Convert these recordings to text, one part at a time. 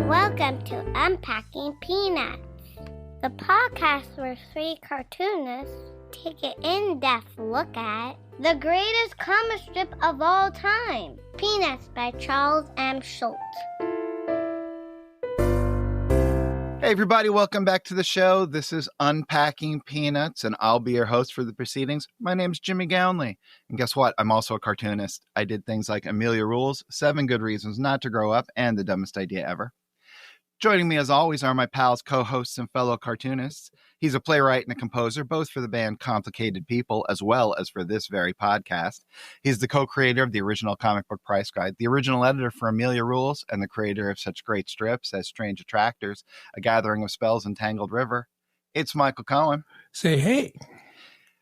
Welcome to Unpacking Peanuts, the podcast where three cartoonists take an in-depth look at the greatest comic strip of all time, Peanuts by Charles M. Schulz. Hey everybody, welcome back to the show. This is Unpacking Peanuts, and I'll be your host for the proceedings. My name's Jimmy Gownley, and guess what? I'm also a cartoonist. I did things like Amelia Rules, 7 Good Reasons Not to Grow Up, and The Dumbest Idea Ever. Joining me as always are my pals, co-hosts, and fellow cartoonists. He's a playwright and a composer, both for the band Complicated People, as well as for this very podcast. He's the co-creator of the original comic book price guide, the original editor for Amelia Rules, and the creator of such great strips as Strange Attractors, A Gathering of Spells, and Tangled River. It's Michael Cohen. Say hey.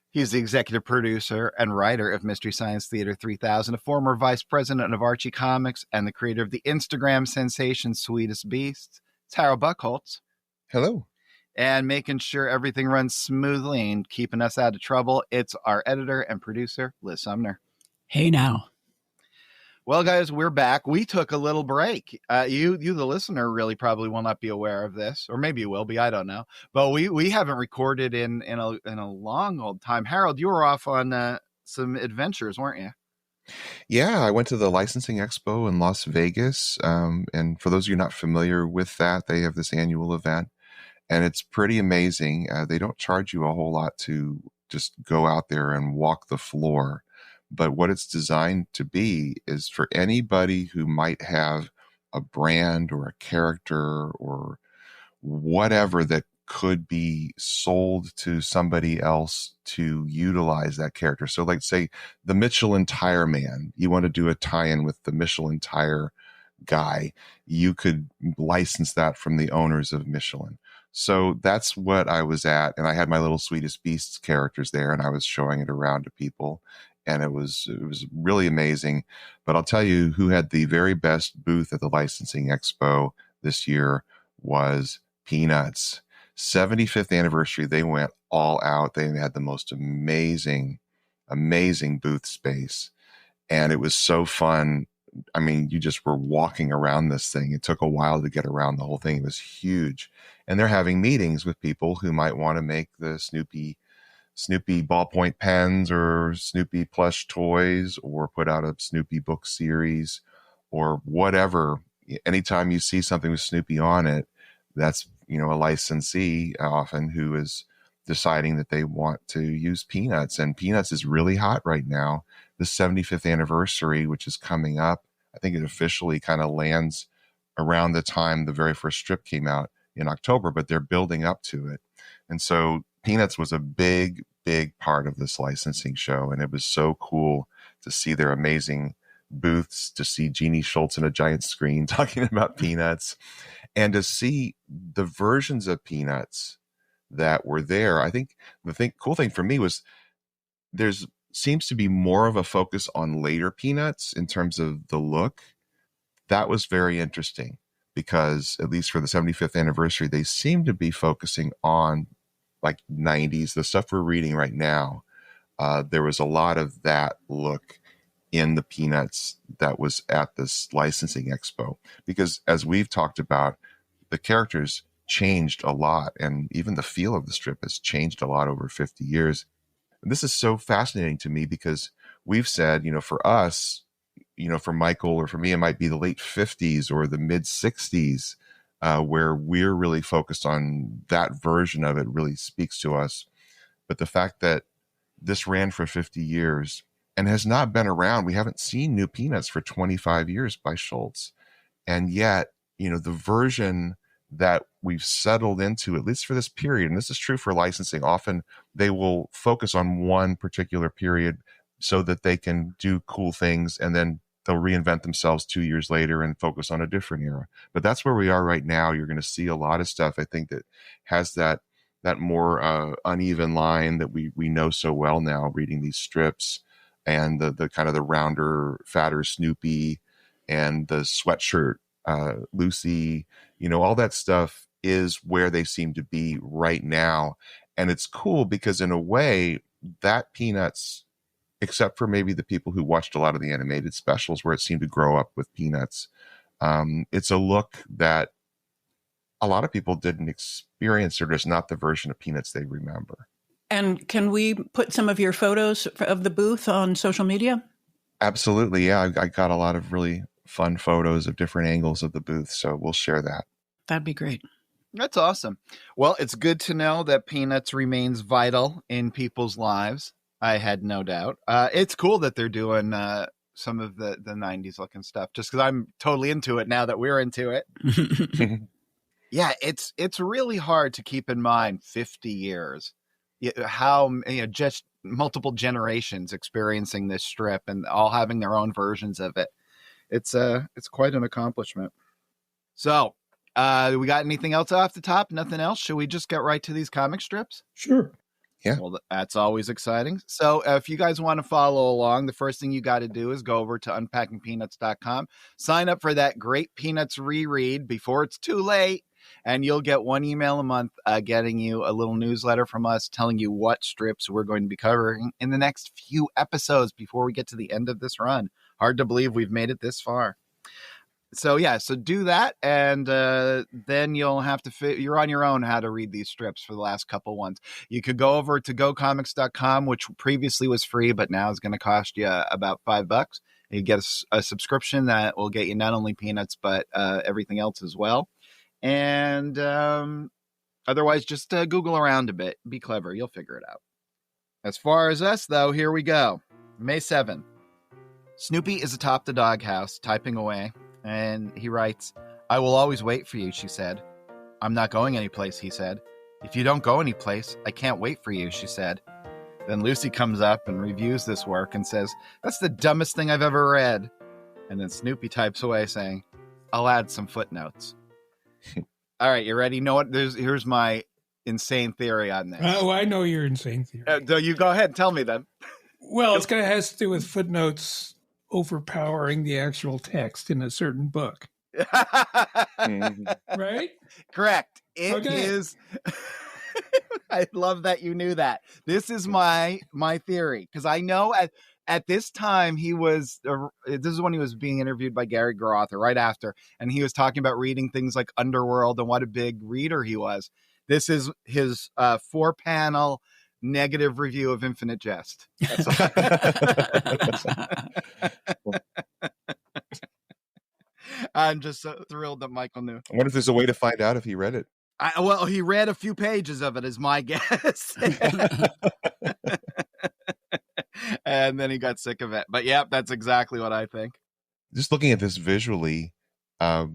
He's the executive producer and writer of Mystery Science Theater 3000, a former vice president of Archie Comics, and the creator of the Instagram sensation Sweetest Beast. It's Harold Buchholz. Hello. And making sure everything runs smoothly and keeping us out of trouble, it's our editor and producer, Liz Sumner. Hey now. Well, guys, we're back. We took a little break. You, the listener, really probably will not be aware of this, or maybe you will be. I don't know. But we haven't recorded in a long old time. Harold, you were off on some adventures, weren't you? Yeah, I went to the Licensing Expo in Las Vegas. And for those of you not familiar with that, they have this annual event, and it's pretty amazing. They don't charge you a whole lot to just go out there and walk the floor. But what it's designed to be is for anybody who might have a brand or a character or whatever that could be sold to somebody else to utilize that character. So like say the Michelin Tire Man, you want to do a tie-in with the Michelin Tire guy, you could license that from the owners of Michelin. So that's what I was at. And I had my little Sweetest Beasts characters there, and I was showing it around to people. And it was really amazing. But I'll tell you who had the very best booth at the Licensing Expo this year was Peanuts. 75th anniversary, they went all out. They had the most amazing booth space. And it was so fun. I mean, you just were walking around this thing. It took a while to get around the whole thing. It was huge. And they're having meetings with people who might want to make the Snoopy ballpoint pens or Snoopy plush toys, or put out a Snoopy book series or whatever. Anytime you see something with Snoopy on it, that's, a licensee often who is deciding that they want to use Peanuts. And Peanuts is really hot right now. The 75th anniversary, which is coming up, I think it officially kind of lands around the time the very first strip came out in October, but they're building up to it. And so Peanuts was a big part of this licensing show. And it was so cool to see their amazing booths, to see Jeannie Schulz on a giant screen talking about Peanuts, and to see the versions of Peanuts that were there. I think cool thing for me was there's seems to be more of a focus on later Peanuts in terms of the look. That was very interesting because at least for the 75th anniversary, they seem to be focusing on like 90s, the stuff we're reading right now. There was a lot of that look in the Peanuts that was at this Licensing Expo, because as we've talked about, the characters changed a lot, and even the feel of the strip has changed a lot over 50 years. And this is so fascinating to me because we've said, for us, for Michael or for me, it might be the late 50s or the mid 60s, where we're really focused on that version of it really speaks to us. But the fact that this ran for 50 years and has not been around, we haven't seen new Peanuts for 25 years by Schulz. And yet, the version that we've settled into, at least for this period, and this is true for licensing, often they will focus on one particular period so that they can do cool things, and then they'll reinvent themselves 2 years later and focus on a different era. But that's where we are right now. You're going to see a lot of stuff, I think, that has that more uneven line that we know so well now, reading these strips, and the kind of the rounder, fatter Snoopy, and the sweatshirt Lucy, all that stuff is where they seem to be right now. And it's cool because in a way that Peanuts, except for maybe the people who watched a lot of the animated specials where it seemed to grow up with Peanuts, it's a look that a lot of people didn't experience, or just not the version of Peanuts they remember. And can we put some of your photos of the booth on social media? Absolutely. Yeah. I got a lot of really fun photos of different angles of the booth. So we'll share that. That'd be great. That's awesome. Well, it's good to know that Peanuts remains vital in people's lives. I had no doubt. It's cool that they're doing some of the 90s looking stuff, just because I'm totally into it now that we're into it. Yeah, it's really hard to keep in mind 50 years, how just multiple generations experiencing this strip and all having their own versions of it. It's quite an accomplishment. So, we got anything else off the top? Nothing else? Should we just get right to these comic strips? Sure. Yeah. Well, that's always exciting. So if you guys want to follow along, the first thing you got to do is go over to unpackingpeanuts.com, sign up for that great Peanuts reread before it's too late, and you'll get one email a month getting you a little newsletter from us telling you what strips we're going to be covering in the next few episodes before we get to the end of this run. Hard to believe we've made it this far. So do that, and then you'll have to you're on your own how to read these strips for the last couple ones. You could go over to gocomics.com, which previously was free, but now is going to cost you about $5. You get a subscription that will get you not only Peanuts, but everything else as well. And otherwise, just Google around a bit. Be clever. You'll figure it out. As far as us, though, here we go. May 7th. Snoopy is atop the doghouse, typing away. And he writes, "I will always wait for you," she said. "I'm not going anyplace," he said. "If you don't go anyplace, I can't wait for you," she said. Then Lucy comes up and reviews this work and says, "That's the dumbest thing I've ever read." And then Snoopy types away saying, "I'll add some footnotes." All right, you ready? You know what? Here's my insane theory on this. Oh, I know your insane theory. So you go ahead and tell me then. Well, it's going to has to do with footnotes overpowering the actual text in a certain book. Right? Correct. It is. I love that you knew that. This is my theory, because I know at this time he was. This is when he was being interviewed by Gary Groth, or right after, and he was talking about reading things like Underworld and what a big reader he was. This is his 4-panel negative review of Infinite Jest. I'm just so thrilled that Michael knew. I wonder if there's a way to find out if he read it. Well, he read a few pages of it, is my guess. And then he got sick of it. But yeah, that's exactly what I think. Just looking at this visually,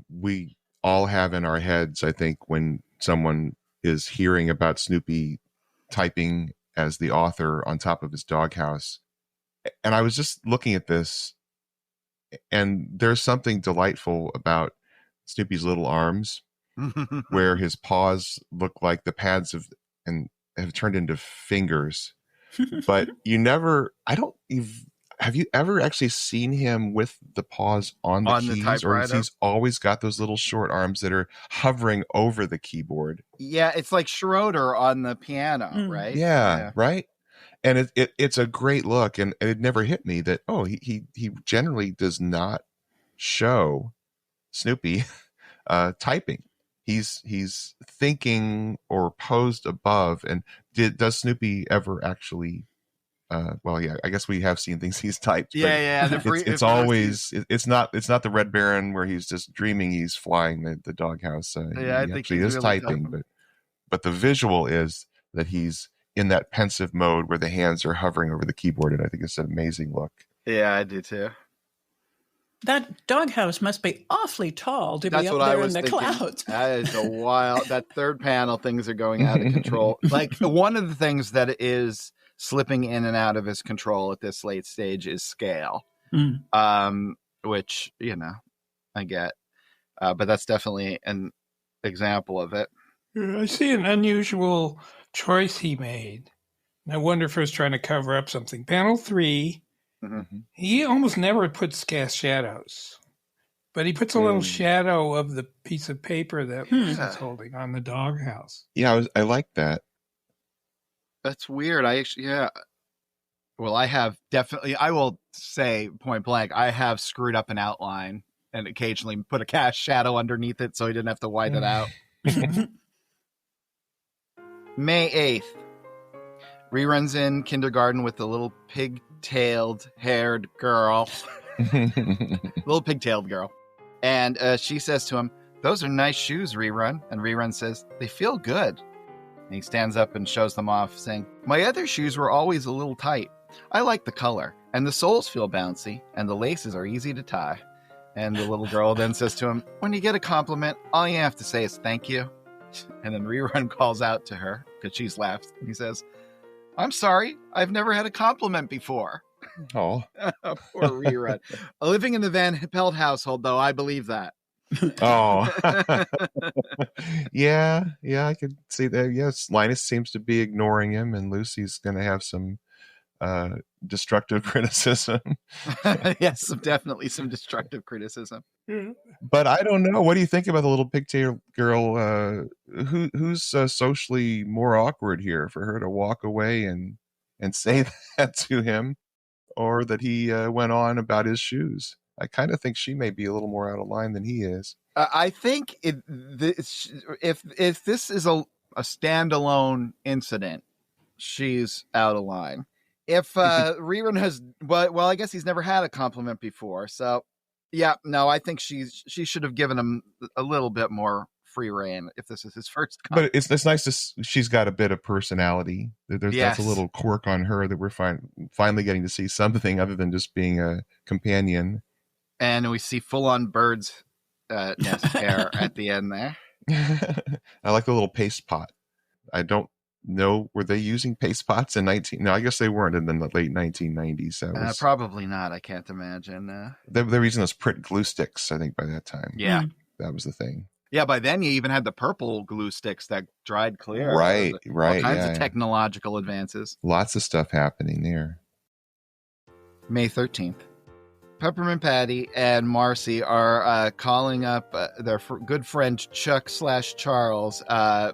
we all have in our heads, I think, when someone is hearing about Snoopy typing as the author on top of his doghouse. And I was just looking at this, and there's something delightful about Snoopy's little arms, where his paws look like the pads and have turned into fingers. But have you ever actually seen him with the paws on the keys, or he's always got those little short arms that are hovering over the keyboard? Yeah, it's like Schroeder on the piano, right? Yeah, right. And it's a great look, and it never hit me that he generally does not show Snoopy typing. He's thinking or posed above. And does Snoopy ever actually? Well, yeah, I guess we have seen things he's typed. Yeah. It's always it's not the Red Baron where he's just dreaming he's flying the doghouse. I think he is really typing, but the visual is that he's in that pensive mode where the hands are hovering over the keyboard, and I think it's an amazing look. Yeah, I do too. That doghouse must be awfully tall to be up there in the clouds. That is a wild. That third panel, things are going out of control. Like, one of the things that is slipping in and out of his control at this late stage is scale, which I get, but that's definitely an example of it. I see an unusual choice he made. And I wonder if he was trying to cover up something. Panel 3, he almost never puts cast shadows, but he puts a little shadow of the piece of paper that he's holding on the doghouse. Yeah, I like that. That's weird. Well, I will say point blank, I have screwed up an outline and occasionally put a cast shadow underneath it so he didn't have to white it out. May 8th. Rerun's in kindergarten with the little pig-tailed haired girl. Little pig-tailed girl. And she says to him, "Those are nice shoes, Rerun." And Rerun says, "They feel good." And he stands up and shows them off, saying, "My other shoes were always a little tight. I like the color, and the soles feel bouncy, and the laces are easy to tie." And the little girl then says to him, "When you get a compliment, all you have to say is thank you." And then Rerun calls out to her, because she's laughed, and he says, "I'm sorry, I've never had a compliment before." Oh. Poor Rerun. Living in the Van Pelt household, though, I believe that. Oh. Yeah, I could see that. Yes, Linus seems to be ignoring him, and Lucy's going to have some destructive criticism. Yes, definitely some destructive criticism. But I don't know. What do you think about the little pigtail girl? Who's socially more awkward here, for her to walk away and say that to him, or that he went on about his shoes? I kind of think she may be a little more out of line than he is. I think if this is a standalone incident, she's out of line. If Rerun has, well, I guess he's never had a compliment before. So, yeah, no, I think she should have given him a little bit more free reign if this is his first compliment. But it's nice to she's got a bit of personality. That's a little quirk on her that we're finally getting to see something other than just being a companion. And we see full-on bird's nest hair at the end there. I like the little paste pot. I don't know, were they using paste pots in No, I guess they weren't in the late 1990s. Probably not. I can't imagine. They were using those print glue sticks, I think, by that time. Yeah. That was the thing. Yeah, by then you even had the purple glue sticks that dried clear. Right. All kinds of technological advances. Lots of stuff happening there. May 13th. Peppermint Patty and Marcy are calling up their good friend Chuck/Charles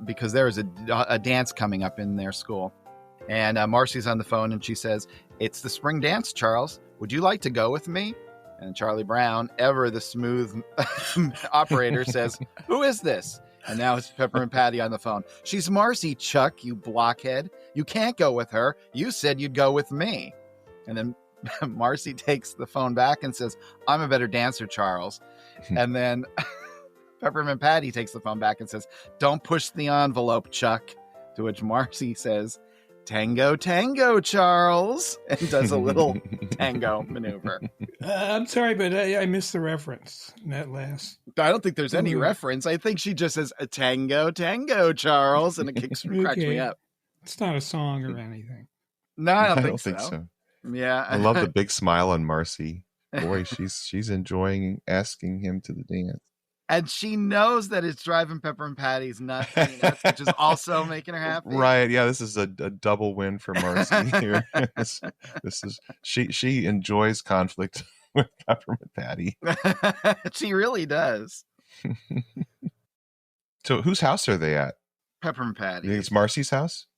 because there is a dance coming up in their school. And Marcy's on the phone and she says, "It's the spring dance, Charles. Would you like to go with me?" And Charlie Brown, ever the smooth operator, says, "Who is this?" And now it's Peppermint Patty on the phone. "She's Marcy, Chuck, you blockhead. You can't go with her. You said you'd go with me." And then Marcy takes the phone back and says, "I'm a better dancer, Charles." And then Peppermint Patty takes the phone back and says, "Don't push the envelope, Chuck." To which Marcy says, "Tango Tango, Charles," and does a little tango maneuver. I'm sorry, but I missed the reference in that last. I don't think there's any reference. I think she just says, "Tango Tango, Charles," and it cracks me up. It's not a song or anything. No, I don't think so. Yeah, I love the big smile on Marcy. Boy, she's enjoying asking him to the dance, and she knows that it's driving Peppermint Patty's nuts, which is also making her happy. Right? Yeah, this is a double win for Marcy here. This is she enjoys conflict with Peppermint Patty. She really does. So, whose house are they at? Peppermint Patty. You think it's Marcy's house?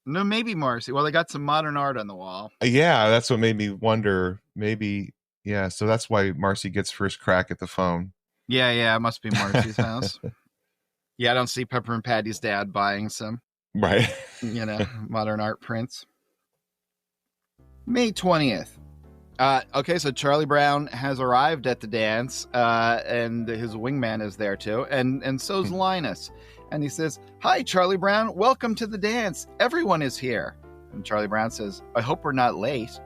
No, maybe Marcy. Well, they got some modern art on the wall. Yeah, that's what made me wonder. Maybe, yeah. So that's why Marcy gets first crack at the phone. Yeah, it must be Marcy's house. Yeah, I don't see Peppermint Patty's dad buying some, right? Modern art prints. May 20th. Okay, so Charlie Brown has arrived at the dance, and his wingman is there too, and so's Linus. And he says, "Hi, Charlie Brown. Welcome to the dance. Everyone is here." And Charlie Brown says, "I hope we're not late."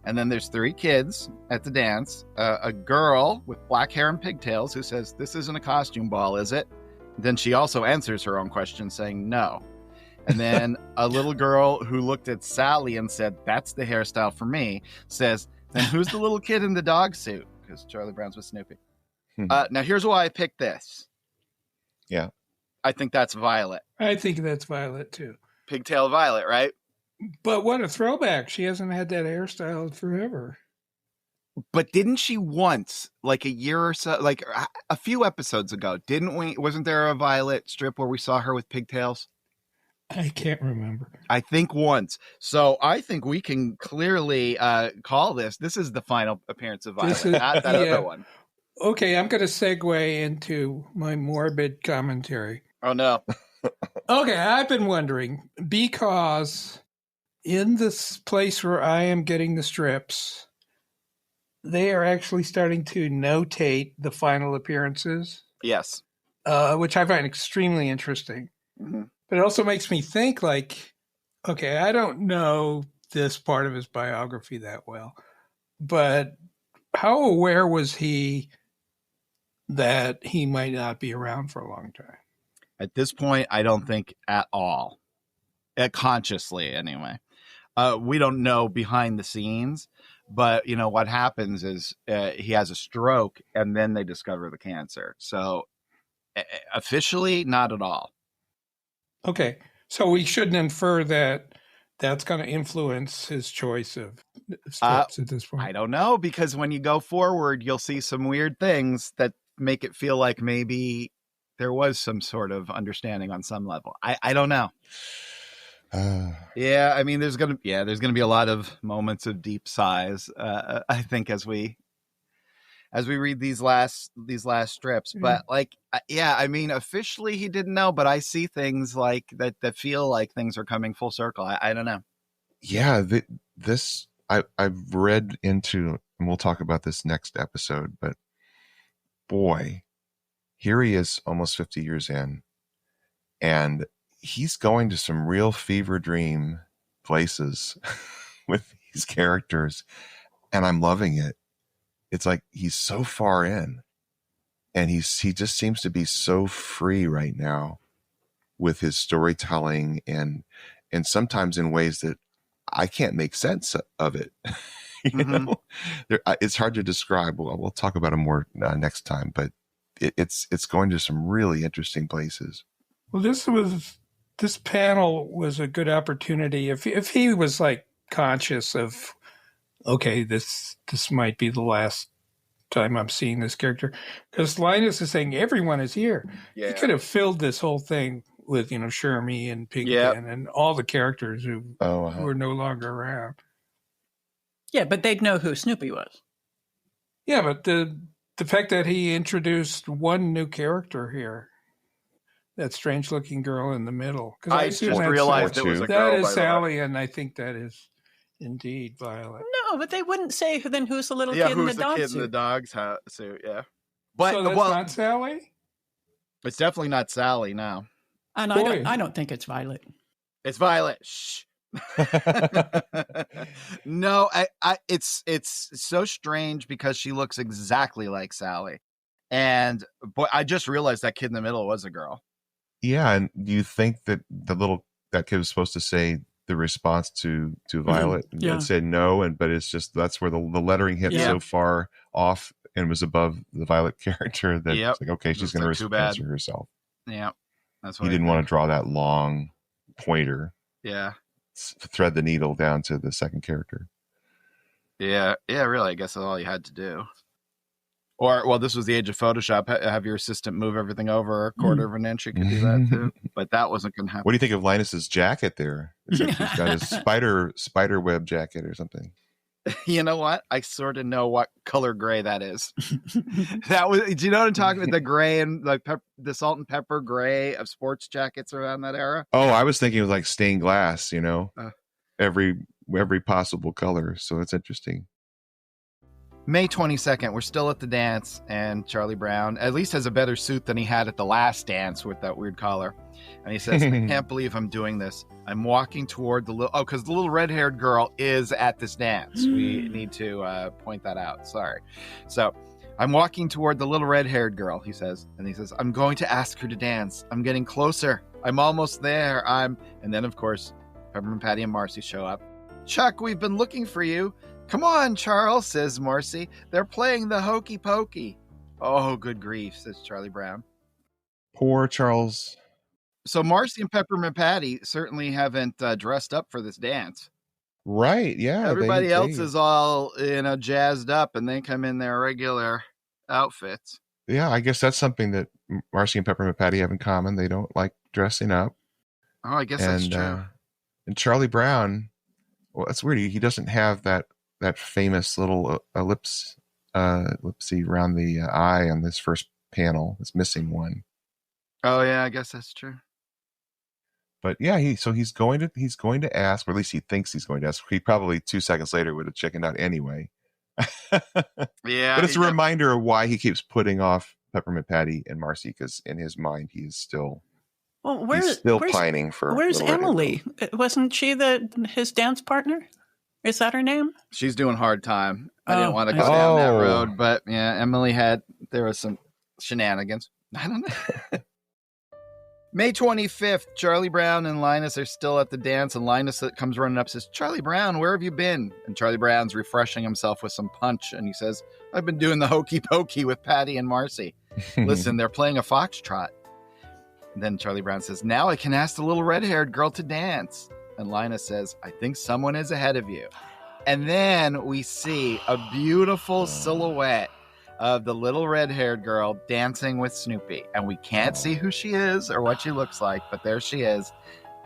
And then there's 3 kids at the dance. A girl with black hair and pigtails who says, "This isn't a costume ball, is it?" Then she also answers her own question saying no. And then a little girl who looked at Sally and said, "That's the hairstyle for me," says, "Then who's the little kid in the dog suit?" Because Charlie Brown's with Snoopy. Now here's why I picked this. Yeah. I think that's Violet. I think that's Violet, too. Pigtail Violet, right? But what a throwback. She hasn't had that hairstyle forever. But didn't she once, like a year or so, like a few episodes ago, didn't we? Wasn't there a Violet strip where we saw her with pigtails? I can't remember. I think once. So I think we can clearly call this. This is the final appearance of Violet, not that other one. Okay, I'm going to segue into my morbid commentary. Oh, no. Okay, I've been wondering, because in this place where I am getting the strips, they are actually starting to notate the final appearances. Yes. Which I find extremely interesting. Mm-hmm. But it also makes me think, like, okay, I don't know this part of his biography that well, but how aware was he that he might not be around for a long time? At this point, I don't think at all. Consciously, anyway. We don't know behind the scenes, but, you know, what happens is he has a stroke and then they discover the cancer. So officially, not at all. Okay, so we shouldn't infer that that's going to influence his choice of strips at this point. I don't know, because when you go forward, you'll see some weird things that make it feel like maybe there was some sort of understanding on some level. I don't know. Yeah, I mean, there's gonna be a lot of moments of deep sighs. I think as we read these last strips, but like, yeah, I mean, officially he didn't know, but I see things like that feel like things are coming full circle. I don't know. Yeah, I've read into, and we'll talk about this next episode, but boy, here he is almost 50 years in, and he's going to some real fever dream places with these characters, and I'm loving it. It's like he's so far in, and he just seems to be so free right now with his storytelling, and sometimes in ways that I can't make sense of it. You know, it's hard to describe. We'll talk about it more next time, but it's going to some really interesting places. Well, this panel was a good opportunity. If he was like conscious of, okay, this might be the last time I'm seeing this character, because Linus is saying everyone is here. Yeah. He could have filled this whole thing with, you know, Shermie and Pigpen and all the characters who were no longer around. Yeah, but they'd know who Snoopy was. Yeah, but the fact that he introduced one new character here, that strange-looking girl in the middle. I just realized it was a girl. That is Sally, and I think that is indeed Violet. No, but they wouldn't say then who's the little kid in the dog suit. In the dog's suit, yeah. But so that's not Sally? It's definitely not Sally now. And I don't think it's Violet. It's Violet. Shh. No, it's so strange because she looks exactly like Sally. And boy, I just realized that kid in the middle was a girl. Yeah, and you think that that kid was supposed to say the response to Violet and said no, but it's just that's where the lettering hit so far off and was above the Violet character that it's like, okay, she's going to answer herself. Yeah, that's what he didn't want to draw that long pointer. Yeah, thread the needle down to the second character. Yeah, really. I guess that's all you had to do. Or, well, this was the age of Photoshop. Have your assistant move everything over a quarter of an inch. You could do that too, but that wasn't going to happen. What do you think of Linus's jacket there? He's got his spider web jacket or something. You know what? I sort of know what color gray that is. That was. Do you know what I'm talking about? The gray and like the salt and pepper gray of sports jackets around that era. Oh, I was thinking it was like stained glass. You know, every possible color. So it's interesting. May 22nd, we're still at the dance, and Charlie Brown at least has a better suit than he had at the last dance with that weird collar. And he says, I can't believe I'm doing this. I'm walking toward because the little red-haired girl is at this dance. We need to point that out. Sorry. So I'm walking toward the little red-haired girl, he says. And he says, I'm going to ask her to dance. I'm getting closer. I'm almost there. And then, of course, Peppermint Patty and Marcy show up. Chuck, we've been looking for you. Come on, Charles, says Marcy. They're playing the hokey pokey. Oh, good grief, says Charlie Brown. Poor Charles. So Marcy and Peppermint Patty certainly haven't dressed up for this dance. Right, yeah. Everybody else is all, jazzed up, and they come in their regular outfits. Yeah, I guess that's something that Marcy and Peppermint Patty have in common. They don't like dressing up. Oh, I guess that's true. And Charlie Brown, well, that's weird. He doesn't have that famous little ellipse around the eye on this first panel. It's missing one. Oh yeah, I guess that's true. But yeah, he's going to ask, or at least he thinks he's going to ask. He probably 2 seconds later would have chickened out anyway. Yeah, but it's a reminder of why he keeps putting off Peppermint Patty and Marcy, because in his mind he is still he's still pining for. Where's Emily? Wasn't she his dance partner? Is that her name? She's doing hard time. I didn't want to go down that road, but yeah, Emily there was some shenanigans. I don't know. May 25th, Charlie Brown and Linus are still at the dance, and Linus comes running up and says, "Charlie Brown, where have you been?" And Charlie Brown's refreshing himself with some punch, and he says, "I've been doing the hokey pokey with Patty and Marcy. Listen, they're playing a foxtrot." And then Charlie Brown says, "Now I can ask the little red-haired girl to dance." And Linus says, "I think someone is ahead of you." And then we see a beautiful silhouette of the little red-haired girl dancing with Snoopy. And we can't see who she is or what she looks like, but there she is.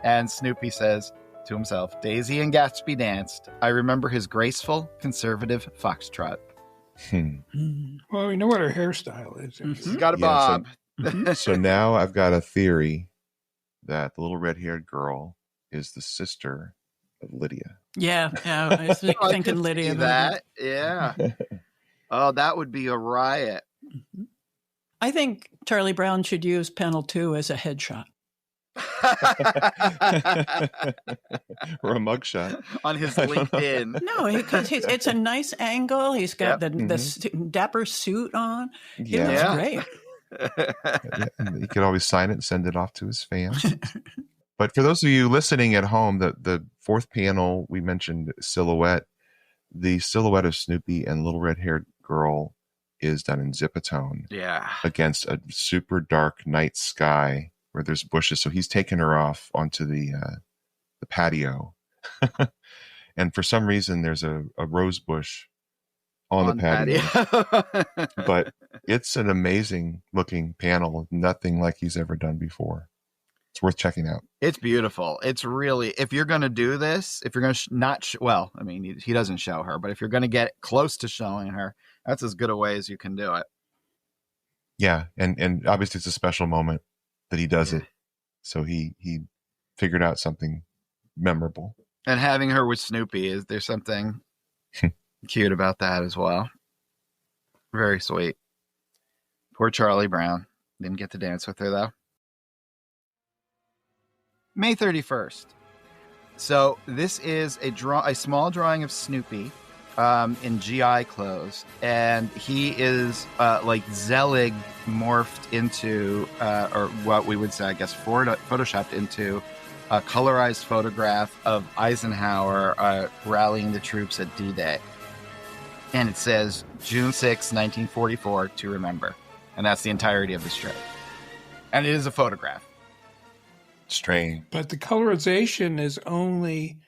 And Snoopy says to himself, "Daisy and Gatsby danced. I remember his graceful, conservative foxtrot." Well, we know what her hairstyle is. She's got a bob. So now I've got a theory that the little red-haired girl is the sister of Lydia. Yeah, I was thinking Lydia. That, yeah. Oh, that would be a riot. I think Charlie Brown should use panel 2 as a headshot. Or a mugshot. On his LinkedIn. No, because it's a nice angle. He's got the dapper suit on. He looks great. He could always sign it and send it off to his fans. But for those of you listening at home, the fourth panel, we mentioned silhouette. The silhouette of Snoopy and Little Red-Haired Girl is done in Zipatone. Yeah. Against a super dark night sky where there's bushes. So he's taken her off onto the patio. And for some reason, there's a rose bush on the patio. But it's an amazing looking panel. Nothing like he's ever done before. It's worth checking out. It's beautiful. It's really, if you're going to do this, if you're going to he doesn't show her, but if you're going to get close to showing her, that's as good a way as you can do it. Yeah. And obviously it's a special moment that he does it. So he figured out something memorable. And having her with Snoopy, there's something cute about that as well. Very sweet. Poor Charlie Brown. Didn't get to dance with her though. May 31st. So this is a small drawing of Snoopy in GI clothes, and he is like Zelig morphed into, or what we would say, I guess, photoshopped into a colorized photograph of Eisenhower rallying the troops at D-Day. And it says June 6, 1944, to remember. And that's the entirety of the strip. And it is a photograph. Strange. But the colorization is only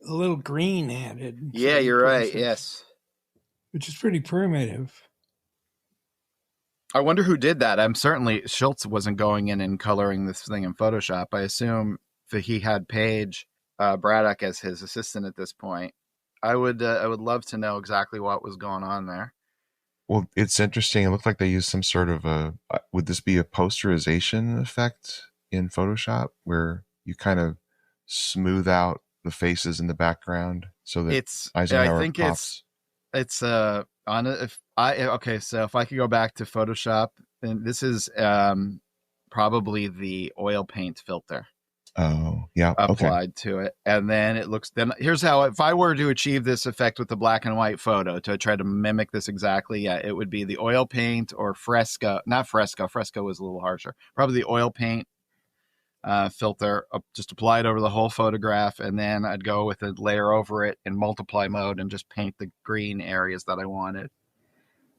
a little green added. Yeah, you're right. Yes. Which is pretty primitive. I wonder who did that. I'm certainly Schulz wasn't going in and coloring this thing in Photoshop. I assume that he had Paige Braddock as his assistant at this point. I would love to know exactly what was going on there. Well, it's interesting. It looked like they used some sort of would this be a posterization effect in Photoshop where you kind of smooth out the faces in the background so that Eisenhower pops? So if I could go back to Photoshop, and this is probably the oil paint filter. Oh, yeah. Applied to it. And then here's how, if I were to achieve this effect with the black and white photo to try to mimic this exactly, it would be the oil paint or fresco, not fresco. Fresco was a little harsher. Probably the oil paint filter, just apply it over the whole photograph. And then I'd go with a layer over it in multiply mode and just paint the green areas that I wanted.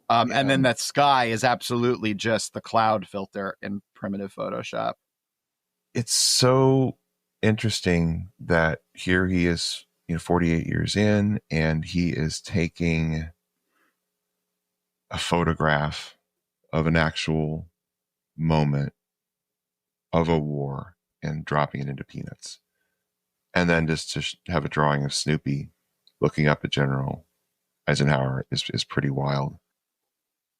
And then that sky is absolutely just the cloud filter in primitive Photoshop. It's so interesting that here he is, 48 years in, and he is taking a photograph of an actual moment of a war and dropping it into Peanuts. And then just to have a drawing of Snoopy looking up at General Eisenhower is pretty wild.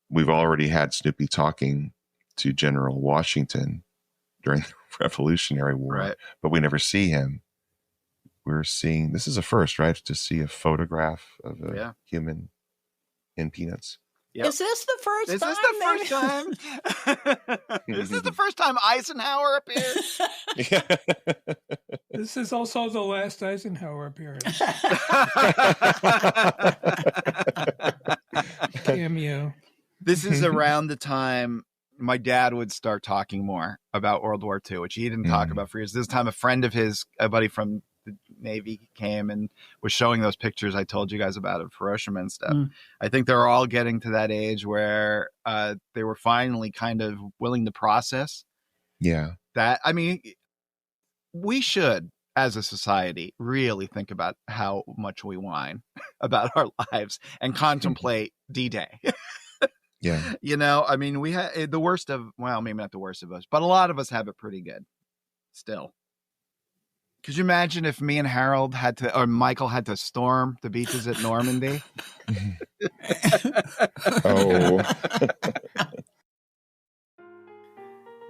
We've already had Snoopy talking to General Washington during the Revolutionary War, Right. but we never see him. We're seeing, this is a first, right? To see a photograph of a human in Peanuts. Yep. Is this the first time? Is this the first time Eisenhower appeared? This is also the last Eisenhower appearance. Cameo. This is around the time my dad would start talking more about World War II, which he didn't talk about for years. This time a friend of his, a buddy from the Navy, came and was showing those pictures I told you guys about of Hiroshima and stuff. I think they're all getting to that age where they were finally kind of willing to process. Yeah. That, I mean, we should, as a society, really think about how much we whine about our lives and contemplate D-Day. Yeah. You know, I mean, we had the worst of, well, maybe not the worst of us, but a lot of us have it pretty good still. Could you imagine if me and Harold had to, or Michael had to storm the beaches at Normandy? Oh.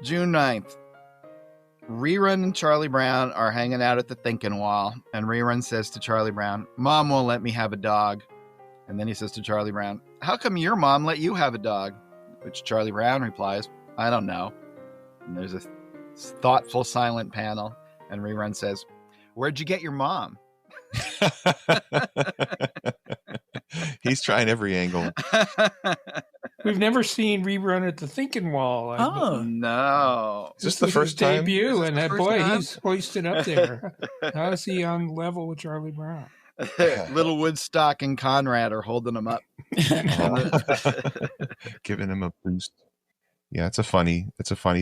June 9th. Rerun and Charlie Brown are hanging out at the thinking wall, and Rerun says to Charlie Brown, "Mom won't let me have a dog." And then he says to Charlie Brown, "How come your mom let you have a dog?" Which Charlie Brown replies, "I don't know." And there's a thoughtful, silent panel, and Rerun says, "Where'd you get your mom?" He's trying every angle. We've never seen Rerun at the thinking wall. Oh, no. Is this the first time? Debut, and that boy, he's hoisted up there. How is he on level with Charlie Brown? Little Woodstock and Conrad are holding him up. Giving him a boost. Yeah, it's a funny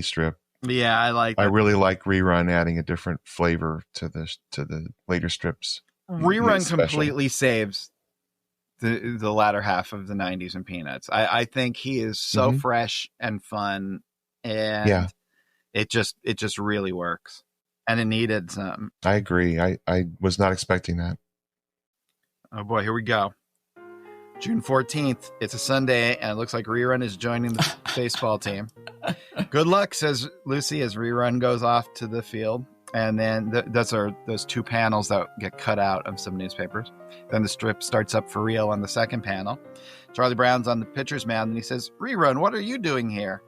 strip. Yeah, I really like Rerun adding a different flavor to the later strips. Rerun completely saves the latter half of the 90s in Peanuts. I think he is so fresh and fun, and it just really works. And it needed some. I agree. I was not expecting that. Oh boy, here we go. June 14th. It's a Sunday, and it looks like Rerun is joining the baseball team. Good luck, says Lucy as Rerun goes off to the field. And then those two panels that get cut out of some newspapers. Then the strip starts up for real on the second panel. Charlie Brown's on the pitcher's mound, and he says, "Rerun, what are you doing here?"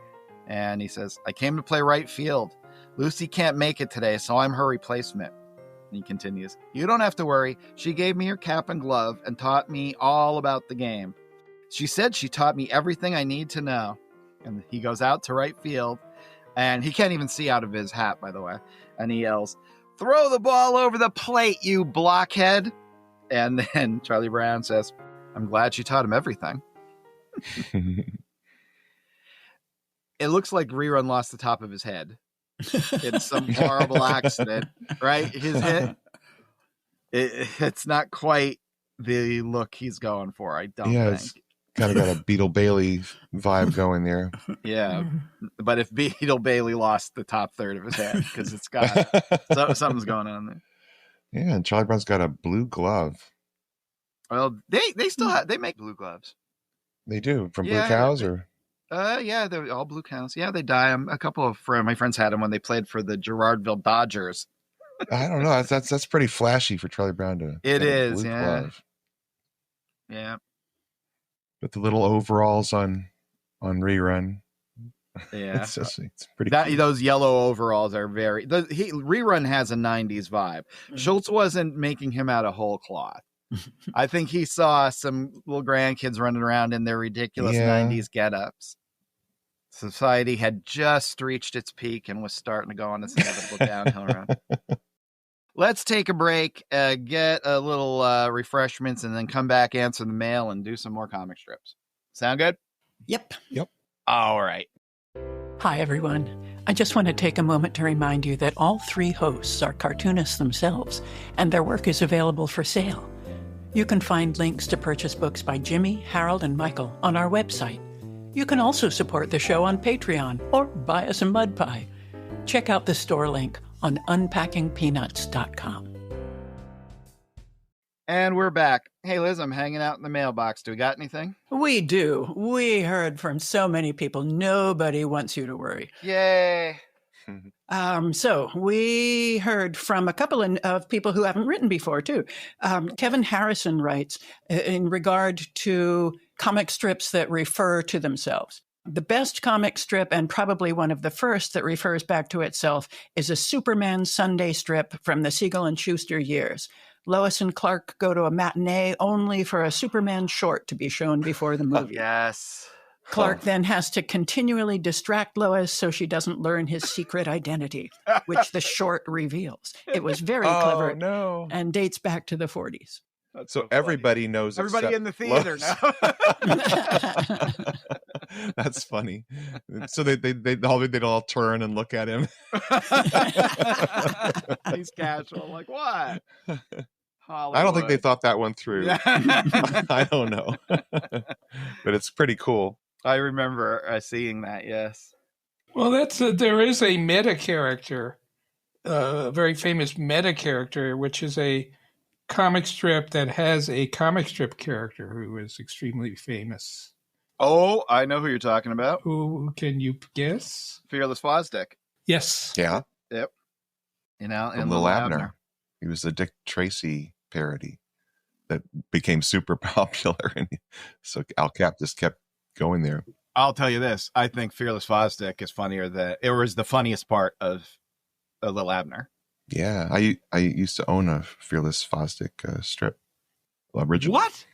And he says, "I came to play right field. Lucy can't make it today, so I'm her replacement." And he continues, "You don't have to worry. She gave me her cap and glove and taught me all about the game. She said she taught me everything I need to know." And he goes out to right field, and he can't even see out of his hat, by the way. And he yells, "Throw the ball over the plate, you blockhead." And then Charlie Brown says, "I'm glad she taught him everything." It looks like Rerun lost the top of his head in some horrible accident, right? His head, it's not quite the look he's going for, I don't think. It's kind of got a Beetle Bailey vibe going there. Yeah, but if Beetle Bailey lost the top third of his head, because it's got something's going on there. Yeah, and Charlie Brown's got a blue glove. Well, they still they make blue gloves. They do from blue cows, or yeah, they're all blue cows. Yeah, they dye them. A couple of my friends had them when they played for the Girardville Dodgers. I don't know. That's pretty flashy for Charlie Brown to. It is, blue yeah. glove. Yeah. With the little overalls on Rerun. Yeah. it's pretty cool. Those yellow overalls are very Rerun has a 90s vibe. Schulz wasn't making him out of whole cloth. I think he saw some little grandkids running around in their ridiculous 90s get-ups. Society had just reached its peak and was starting to go on this inevitable downhill run. Let's take a break, get a little refreshments, and then come back, answer the mail, and do some more comic strips. Sound good? Yep. All right. Hi, everyone. I just want to take a moment to remind you that all three hosts are cartoonists themselves, and their work is available for sale. You can find links to purchase books by Jimmy, Harold, and Michael on our website. You can also support the show on Patreon or buy us a mud pie. Check out the store link on unpackingpeanuts.com. And we're back. Hey, Liz, I'm hanging out in the mailbox. Do we got anything? We do. We heard from so many people. Nobody wants you to worry. Yay. So we heard from a couple of people who haven't written before, too. Kevin Harrison writes in regard to comic strips that refer to themselves. The best comic strip, and probably one of the first that refers back to itself, is a Superman Sunday strip from the Siegel and Schuster years. Lois and Clark go to a matinee only for a Superman short to be shown before the movie. Yes. Clark then has to continually distract Lois so she doesn't learn his secret identity, which the short reveals. It was very clever and dates back to the 40s. That's so everybody knows. Everybody in the theater now. That's funny. So they'd all turn and look at him. He's casual. Like, what? Hollywood. I don't think they thought that one through. Yeah. I don't know. But it's pretty cool. I remember seeing that, yes. Well, there is a meta character, a very famous meta character, which is a comic strip that has a comic strip character who is extremely famous. Oh, I know who you're talking about. Who can you guess? Fearless Fosdick. Yes. Yeah. Yep. You know, and Lil Abner. He was the Dick Tracy parody that became super popular, and so Al Cap just kept going there. I'll tell you this: I think Fearless Fosdick is funnier than it was the funniest part of Lil Abner. Yeah, I used to own a Fearless Fosdick strip. Original. What?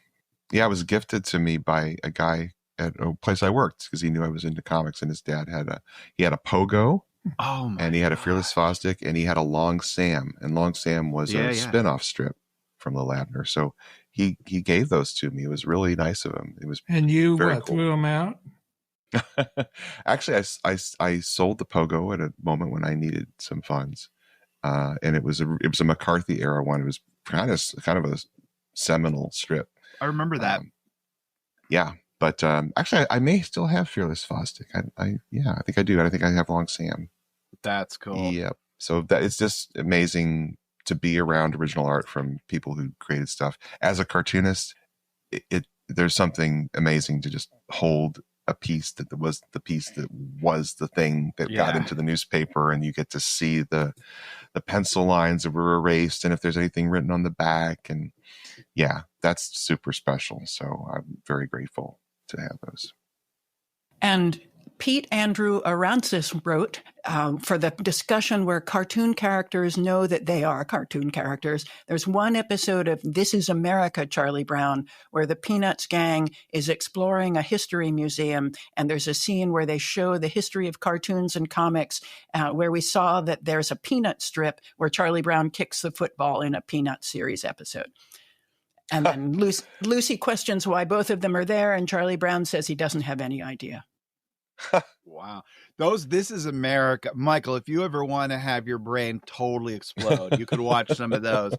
Yeah, it was gifted to me by a guy at a place I worked because he knew I was into comics, and his dad had a Pogo. Oh my! And he had a Fearless Fosdick, and he had a Long Sam, and Long Sam was a spin-off strip from Lil Abner. So he gave those to me. It was really nice of him. It was and you very cool. Threw them out. Actually, I sold the Pogo at a moment when I needed some funds, and it was a McCarthy era one. It was kind of a seminal strip. I remember that. Yeah. But actually, I may still have Fearless Fosdick. I think I do. I think I have Long Sam. That's cool. Yep. So that it's just amazing to be around original art from people who created stuff. As a cartoonist, there's something amazing to just hold a piece that was the piece that was the thing that got into the newspaper, and you get to see the pencil lines that were erased, and if there's anything written on the back, and that's super special. So I'm very grateful to have those. And Pete Andrew Arancis wrote for the discussion where cartoon characters know that they are cartoon characters. There's one episode of This Is America, Charlie Brown, where the Peanuts gang is exploring a history museum, and there's a scene where they show the history of cartoons and comics, where we saw that there's a Peanut strip where Charlie Brown kicks the football in a Peanut series episode. And then Lucy questions why both of them are there, and Charlie Brown says he doesn't have any idea. Wow. This Is America. Michael, if you ever want to have your brain totally explode, you could watch some of those.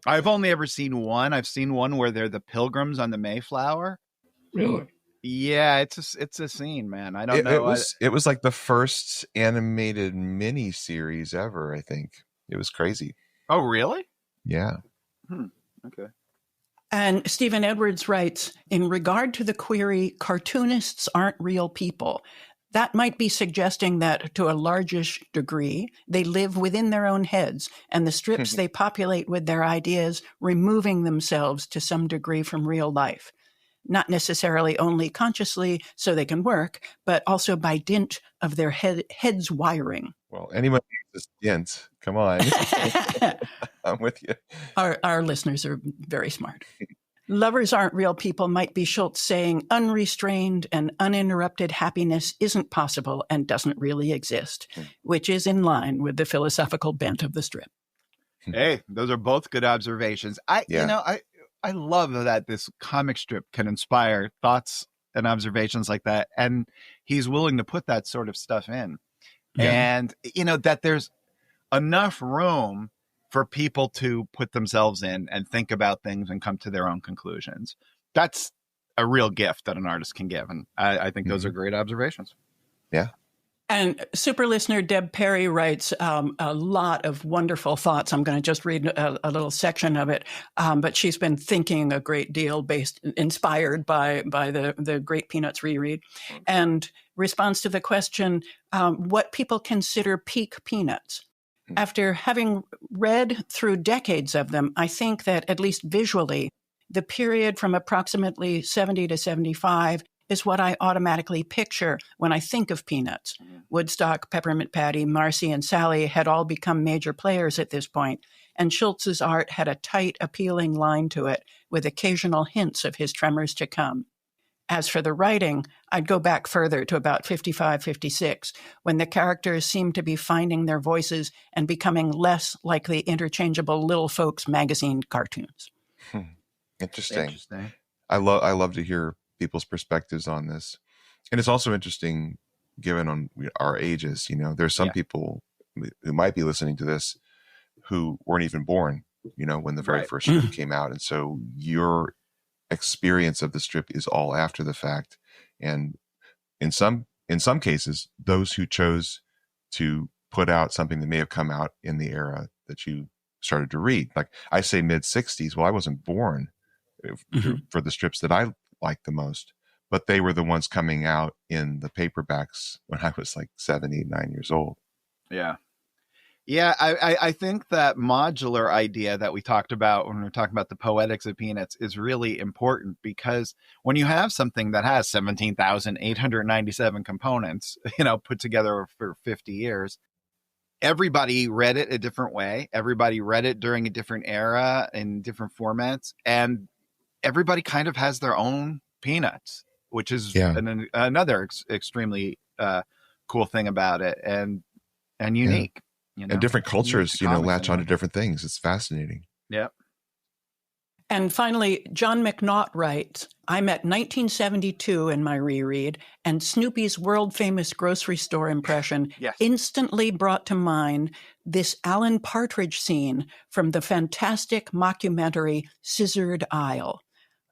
I've only ever seen one. I've seen one where they're the Pilgrims on the Mayflower. Really? Yeah, it's a scene, man. I don't know. It was like the first animated mini series ever, I think. It was crazy. Oh, really? Yeah. Okay. And Stephen Edwards writes, in regard to the query, cartoonists aren't real people. That might be suggesting that, to a largish degree, they live within their own heads, and the strips they populate with their ideas, removing themselves to some degree from real life. Not necessarily only consciously so they can work, but also by dint of their heads wiring. Well, anyone needs a dint. Come on. I'm with you. Our listeners are very smart. Lovers aren't real people might be Schulz saying unrestrained and uninterrupted happiness isn't possible and doesn't really exist, which is in line with the philosophical bent of the strip. Hey, those are both good observations. I love that this comic strip can inspire thoughts and observations like that. And he's willing to put that sort of stuff in. Yeah. And, that there's enough room for people to put themselves in and think about things and come to their own conclusions. That's a real gift that an artist can give. And I think those are great observations. Yeah. And super listener Deb Perry writes a lot of wonderful thoughts. I'm going to just read a little section of it, but she's been thinking a great deal, inspired by the Great Peanuts reread, and responds to the question what people consider peak Peanuts. After having read through decades of them, I think that at least visually, the period from approximately 70 to 75 is what I automatically picture when I think of Peanuts. Woodstock, Peppermint Patty, Marcy, and Sally had all become major players at this point, and Schulz's art had a tight, appealing line to it, with occasional hints of his tremors to come. As for the writing, I'd go back further to about 55, 56, when the characters seemed to be finding their voices and becoming less like the interchangeable Little Folks magazine cartoons. Interesting. I love to hear people's perspectives on this. And it's also interesting, given on our ages, there's some people who might be listening to this who weren't even born, when the very first strip came out. And so your experience of the strip is all after the fact. And in some cases, those who chose to put out something that may have come out in the era that you started to read, like I say mid 60s. Well, I wasn't born for the strips that I liked the most, but they were the ones coming out in the paperbacks when I was like 7, 8, 9 years old. Yeah. I think that modular idea that we talked about when we were talking about the poetics of Peanuts is really important, because when you have something that has 17,897 components, put together for 50 years, everybody read it a different way. Everybody read it during a different era in different formats, and everybody kind of has their own Peanuts, which is another extremely cool thing about it, and unique. And different cultures, latch onto different things. It's fascinating. Yep. And finally, John McNaught writes, I'm at 1972 in my reread, and Snoopy's world-famous grocery store impression instantly brought to mind this Alan Partridge scene from the fantastic mockumentary Scissored Isle.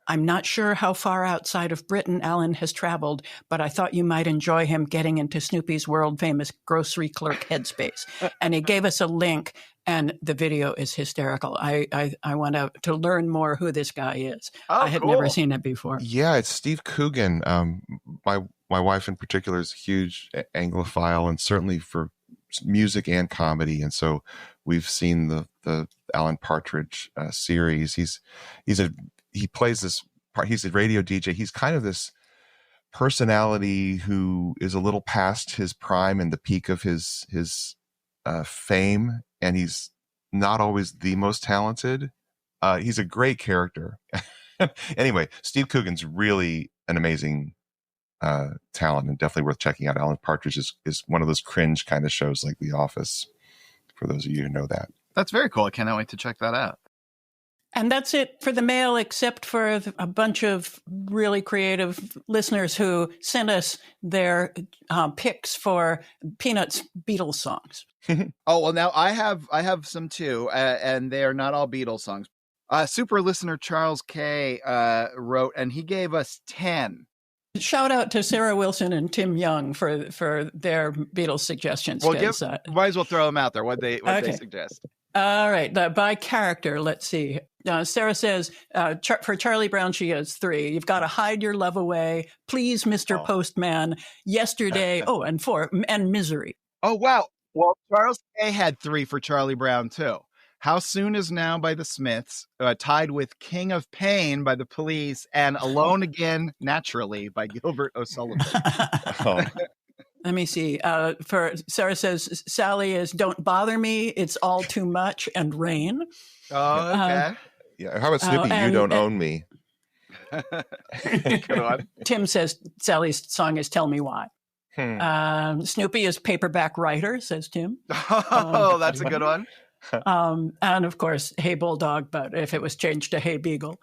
I'm not sure how far outside of Britain Alan has traveled, but I thought you might enjoy him getting into Snoopy's world-famous grocery clerk headspace. And he gave us a link, and the video is hysterical. I want to learn more who this guy is. I had never seen it before. Yeah, it's Steve Coogan. My wife in particular is a huge Anglophile, and certainly for music and comedy. And so we've seen the Alan Partridge series. He plays this part. He's a radio DJ. He's kind of this personality who is a little past his prime and the peak of his fame, and he's not always the most talented. He's a great character. Anyway, Steve Coogan's really an amazing talent, and definitely worth checking out. Alan Partridge is one of those cringe kind of shows like The Office, for those of you who know that. That's very cool. I cannot wait to check that out. And that's it for the mail, except for a bunch of really creative listeners who sent us their picks for Peanuts Beatles songs. Oh, well, now I have some too, and they are not all Beatles songs. Super listener Charles K. wrote, and he gave us 10. Shout out to Sarah Wilson and Tim Young for their Beatles suggestions. Well, might as well throw them out there. What they suggest. All right. By character, let's see. Sarah says, for Charlie Brown, she has 3. You've got to hide your love away. Please, Mr. Postman. Yesterday. And 4. And Misery. Oh, wow. Well, Charles K. had 3 for Charlie Brown, too. How Soon Is Now by the Smiths, tied with King of Pain by the Police, and Alone Again, Naturally by Gilbert O'Sullivan. Let me see. For Sarah says, Sally is Don't Bother Me, It's All Too Much, and Rain. Oh, okay. Yeah. How about Snoopy, You Don't Own Me? Good one. Tim says Sally's song is Tell Me Why. Snoopy is Paperback Writer, says Tim. Oh, that's a good one. And of course, Hey Bulldog, but if it was changed to Hey Beagle.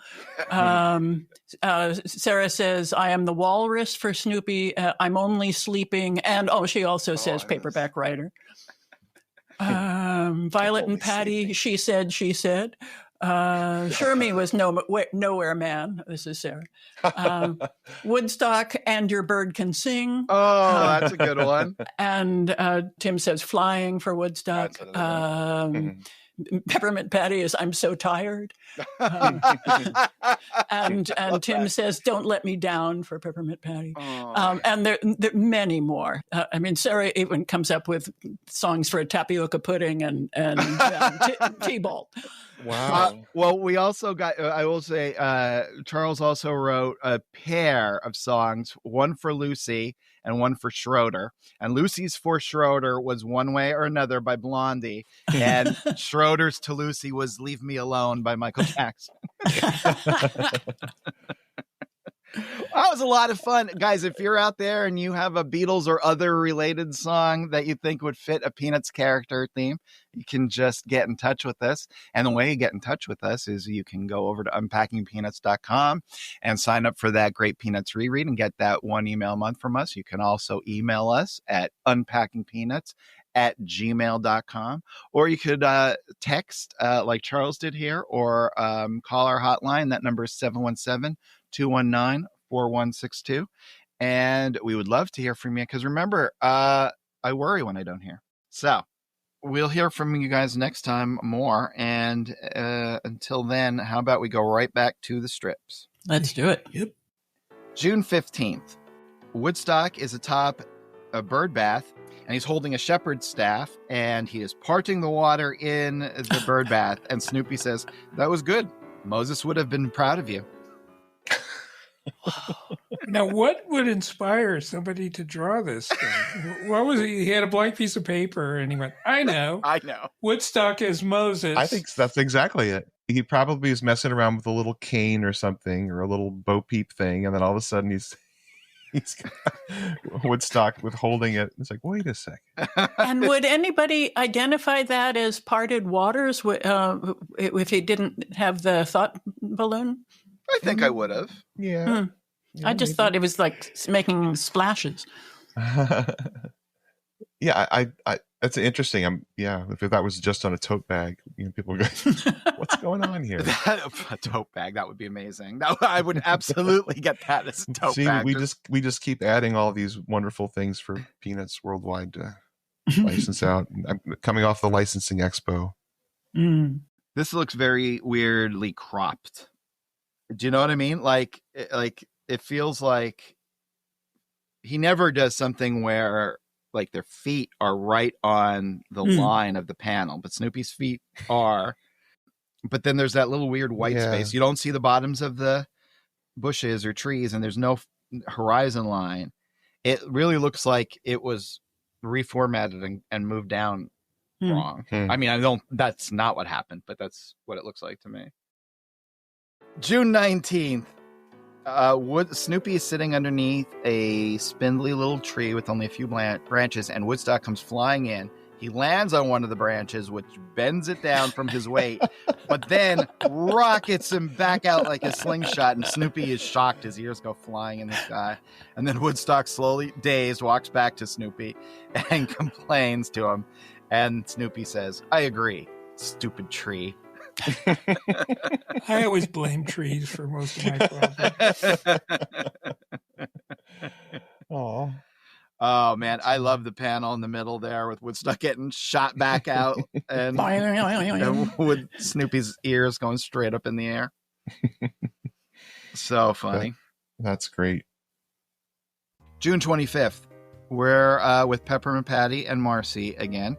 Sarah says, I am the walrus for Snoopy. I'm only sleeping. And she also says Paperback Writer. Violet and Patty, She Said. Shermie was Nowhere Man. This is Sarah. Woodstock and Your Bird Can Sing. Oh, that's a good one. And Tim says Flying for Woodstock. Peppermint Patty is I'm So Tired. And Tim says Don't Let Me Down for Peppermint Patty. And there are many more. I mean, Sarah even comes up with songs for a tapioca pudding and T-ball. Wow. Well, we also got, I will say, Charles also wrote a pair of songs, one for Lucy and one for Schroeder. And Lucy's for Schroeder was One Way or Another by Blondie. And Schroeder's to Lucy was Leave Me Alone by Michael Jackson. That was a lot of fun. Guys, if you're out there and you have a Beatles or other related song that you think would fit a Peanuts character theme, you can just get in touch with us. And the way you get in touch with us is you can go over to unpackingpeanuts.com and sign up for that great Peanuts reread and get that one email a month from us. You can also email us at unpackingpeanuts@gmail.com, or you could text like Charles did here, or call our hotline. That number is 717-219-4162. And we would love to hear from you, because remember, I worry when I don't hear. So we'll hear from you guys next time more. And until then, how about we go right back to the strips? Let's do it. Yep. June 15th. Woodstock is atop a bird bath, and he's holding a shepherd's staff, and he is parting the water in the bird bath. And Snoopy says, "That was good. Moses would have been proud of you." Now, what would inspire somebody to draw this thing? What was he? He had a blank piece of paper, and he went, I know. Woodstock is Moses. I think that's exactly it. He probably is messing around with a little cane or something, or a little Bo Peep thing, and then all of a sudden he's got Woodstock with holding it. It's like, wait a second. And would anybody identify that as parted waters if he didn't have the thought balloon? I think I would have. Yeah. I just thought it was like making splashes. Yeah, I that's interesting. If that was just on a tote bag, people would go, what's going on here? A tote bag, that would be amazing. I would absolutely get that as a tote bag. We just keep adding all these wonderful things for Peanuts Worldwide to license out. I'm coming off the licensing expo. This looks very weirdly cropped. Do you know what I mean? Like it feels like he never does something where like their feet are right on the line of the panel, but Snoopy's feet are. But then there's that little weird white space. You don't see the bottoms of the bushes or trees, and there's no horizon line. It really looks like it was reformatted and moved down wrong. I mean, that's not what happened, but that's what it looks like to me. June 19th. Snoopy is sitting underneath a spindly little tree with only a few branches, and Woodstock comes flying in. He lands on one of the branches, which bends it down from his weight, but then rockets him back out like a slingshot, and Snoopy is shocked. His ears go flying in the sky. And then Woodstock, slowly dazed, walks back to Snoopy and complains to him. And Snoopy says, "I agree, stupid tree." I always blame trees for most of my problems. Oh man, I love the panel in the middle there with Woodstock getting shot back out and with Snoopy's ears going straight up in the air. So funny. That's great. June 25th, we're with Peppermint Patty and Marcy again.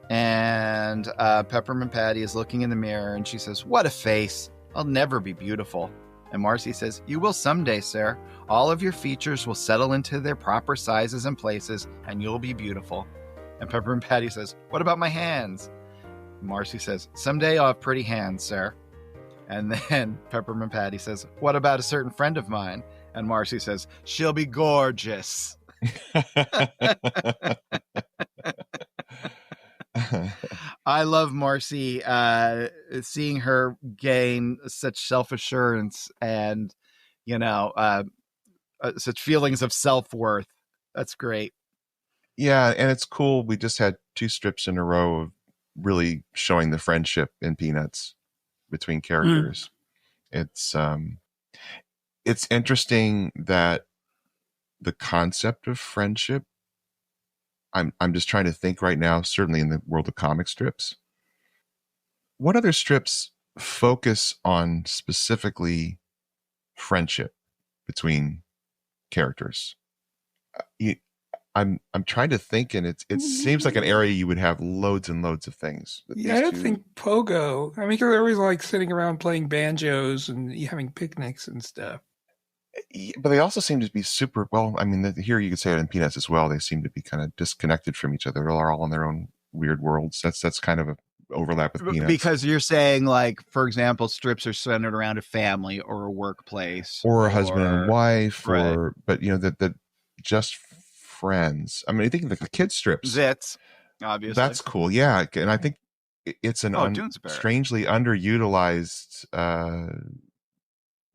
And Peppermint Patty is looking in the mirror, and she says, "What a face. I'll never be beautiful." And Marcy says, "You will someday, sir. All of your features will settle into their proper sizes and places, and you'll be beautiful." And Peppermint Patty says, "What about my hands?" And Marcy says, "Someday I'll have pretty hands, sir." And then Peppermint Patty says, "What about a certain friend of mine?" And Marcy says, "She'll be gorgeous." I love Marcy, seeing her gain such self-assurance and, such feelings of self-worth. That's great. Yeah, and it's cool. We just had 2 strips in a row of really showing the friendship in Peanuts. between characters. It's interesting that the concept of friendship, I'm just trying to think right now, certainly in the world of comic strips, what other strips focus on specifically friendship between characters? I'm trying to think, and it seems like an area you would have loads and loads of things. Yeah, I don't think Pogo. I mean, they're always like sitting around playing banjos and having picnics and stuff. But they also seem to be super, well, I mean, here you could say it in Peanuts as well. They seem to be kind of disconnected from each other. They're all in their own weird worlds. That's kind of an overlap with Peanuts. Because you're saying, like, for example, strips are centered around a family or a workplace. Or a husband and wife, right. But, you know, that just friends. I mean, I think the kid strips. Zits, obviously. That's cool, yeah. And I think it's an strangely underutilized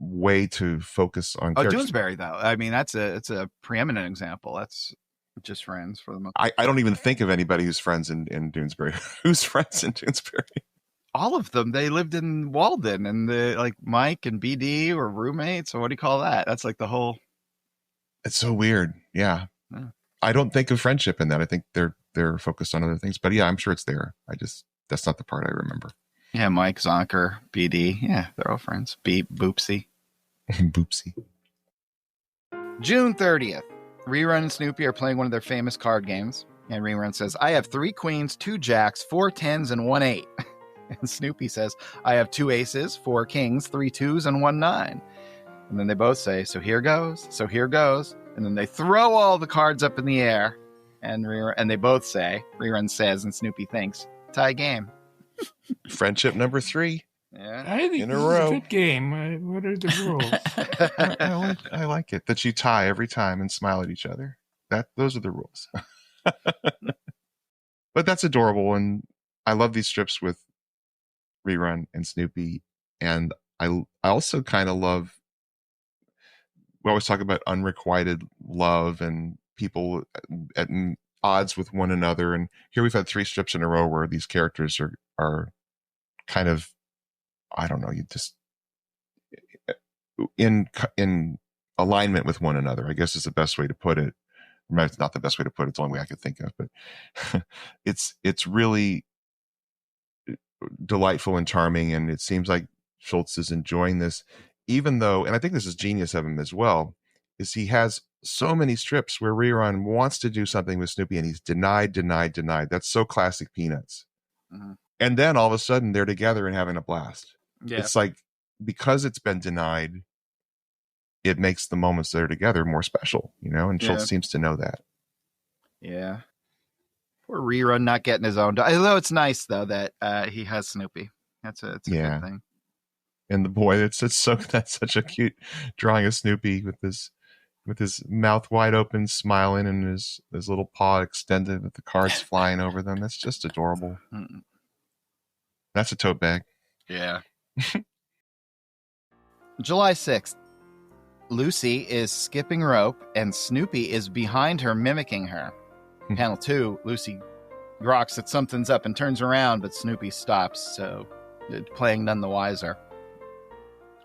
way to focus on characters. Doonesbury, though. I mean, it's a preeminent example. That's just friends for the most part. I don't even think of anybody who's friends in Doonesbury. Who's friends in Doonesbury? All of them. They lived in Walden, and like Mike and BD were roommates. So what do you call that? That's like the whole. It's so weird. Yeah. I don't think of friendship in that. I think they're focused on other things. But yeah, I'm sure it's there. That's not the part I remember. Yeah, Mike, Zonker, BD. Yeah, they're all friends. Boopsie. Boopsie. June 30th. Rerun and Snoopy are playing one of their famous card games. And Rerun says, I have 3 queens, 2 jacks, 4 10s, and 1 8. And Snoopy says, I have 2 aces, 4 kings, 3 2s, and 1 9. And then they both say, so here goes, so here goes. And then they throw all the cards up in the air. And they both say, Rerun says, and Snoopy thinks, tie game. Friendship number 3. Yeah. I think in a this row. is a good game. What are the rules? I like it that you tie every time and smile at each other. Those are the rules. But that's adorable, and I love these strips with Rerun and Snoopy. And I also kind of love. We always talk about unrequited love and people at odds with one another. And here we've had 3 strips in a row where these characters are kind of, I don't know, you just in alignment with one another, I guess is the best way to put it. It's not the best way to put it. It's the only way I could think of, but it's really delightful and charming. And it seems like Schulz is enjoying this, even though, and I think this is genius of him as well, is he has so many strips where Rerun wants to do something with Snoopy and he's denied. That's so classic Peanuts. Mm-hmm. And then all of a sudden they're together and having a blast. Yeah. It's like, because it's been denied, it makes the moments they're together more special, you know? And Schulz seems to know that. Yeah. Poor Rerun not getting his own. Although it's nice, though, that he has Snoopy. It's a good thing. And the boy, that's such a cute drawing of Snoopy with his mouth wide open, smiling, and his little paw extended with the cards flying over them. That's just adorable. Mm-mm. That's a tote bag. Yeah. July 6th. Lucy is skipping rope, and Snoopy is behind her, mimicking her. Panel 2, Lucy grokks that something's up and turns around, but Snoopy stops, so playing none the wiser.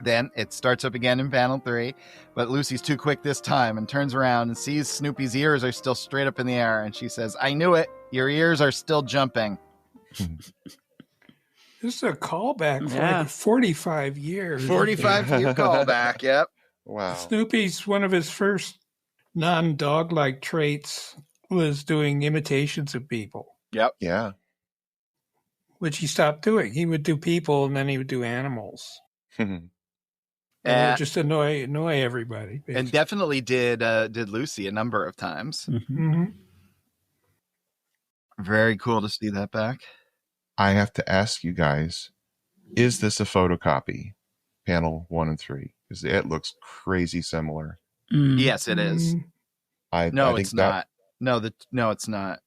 Then it starts up again in panel 3, but Lucy's too quick this time and turns around and sees Snoopy's ears are still straight up in the air, and she says, I knew it. Your ears are still jumping. This is a callback for like 45 years. 45-year callback, yep. Wow. Snoopy's one of his first non-dog-like traits was doing imitations of people. Yep. Yeah. Which he stopped doing. He would do people and then he would do animals. And just annoy everybody. Basically. And definitely did Lucy a number of times. Mm-hmm. Very cool to see that back. I have to ask you guys, is this a photocopy? Panel 1 and 3. Because it looks crazy similar. Yes, it is. I think it's not. No, it's not.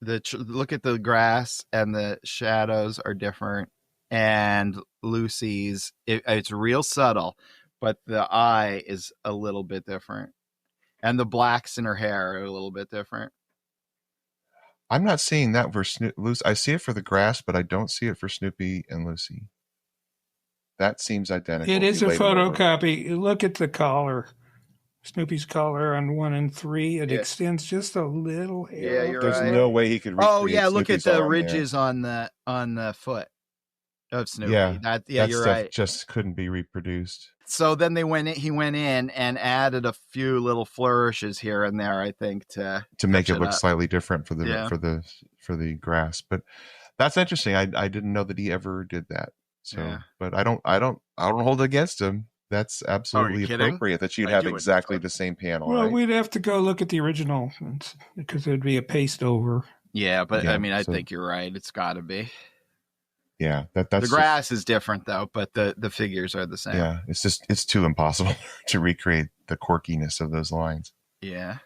Look at the grass and the shadows are different. And Lucy's, it's real subtle, but the eye is a little bit different. And the blacks in her hair are a little bit different. I'm not seeing that for Lucy. I see it for the grass, but I don't see it for Snoopy and Lucy. That seems identical. It is You a laid them over. photocopy. Look at the collar. Snoopy's collar on 1 and 3. It extends just a little hair. Yeah, you're There's right. no way he could recreate Oh yeah, look Snoopy's at the arm ridges on the foot of Snoopy. Yeah, that you're stuff right. Just couldn't be reproduced. So then he went in and added a few little flourishes here and there, I think, to make it look up. slightly different for the grass. But that's interesting. I didn't know that he ever did that. So, but I don't hold it against him. That's absolutely appropriate that you'd have exactly the same panel. Well, right? we'd have to go look at the original because there'd be a paste over. Yeah, but I mean, I think you're right. It's got to be. Yeah, that's the grass is different though, but the figures are the same. Yeah, it's too impossible to recreate the quirkiness of those lines. Yeah.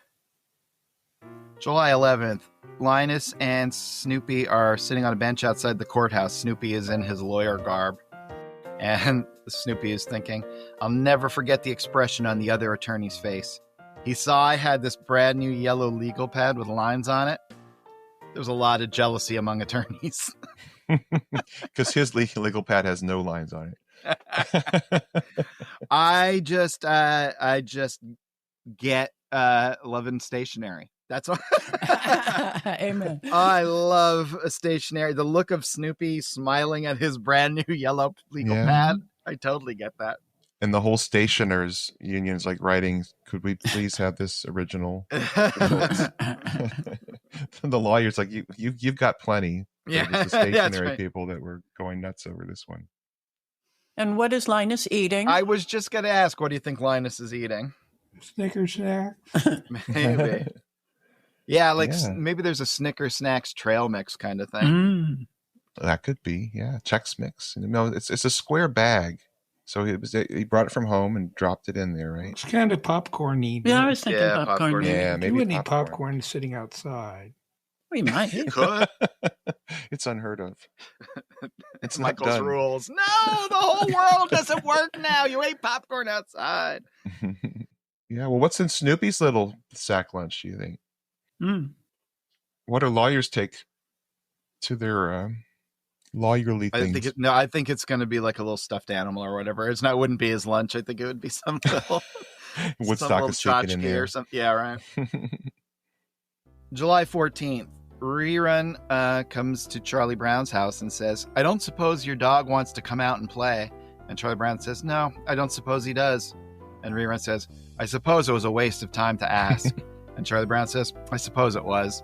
July 11th, Linus and Snoopy are sitting on a bench outside the courthouse. Snoopy is in his lawyer garb, and Snoopy is thinking, "I'll never forget the expression on the other attorney's face. He saw I had this brand new yellow legal pad with lines on it. There was a lot of jealousy among attorneys." Because his legal pad has no lines on it. I just get love and stationery. That's all. Amen. I love a stationery. The look of Snoopy smiling at his brand new yellow legal pad. I totally get that. And the whole stationers union's like writing, "Could we please have this original?" The lawyer's like, "You've got plenty." Yeah, the stationary people that were going nuts over this one. And what is Linus eating? I was just going to ask, what do you think Linus is eating? Snicker snack. Maybe. Yeah, maybe there's a Snicker Snacks trail mix kind of thing. That could be, yeah. Chex Mix. No, it's a square bag. So he brought it from home and dropped it in there, right? It's kind of popcorn-y. Yeah, I was thinking popcorn. Yeah, maybe you wouldn't eat popcorn sitting outside. We might. You could. It's unheard of. It's Michael's rules. No, the whole world doesn't work now. You ate popcorn outside. Yeah, well, what's in Snoopy's little sack lunch, do you think? What do lawyers take to their lawyerly things? I think it's going to be like a little stuffed animal or whatever. It wouldn't be his lunch. I think it would be some little Woodstock is taken in there. Or something. Yeah, right. July 14th. Rerun comes to Charlie Brown's house and says, "I don't suppose your dog wants to come out and play." And Charlie Brown says, "No, I don't suppose he does." And Rerun says, "I suppose it was a waste of time to ask." And Charlie Brown says, "I suppose it was."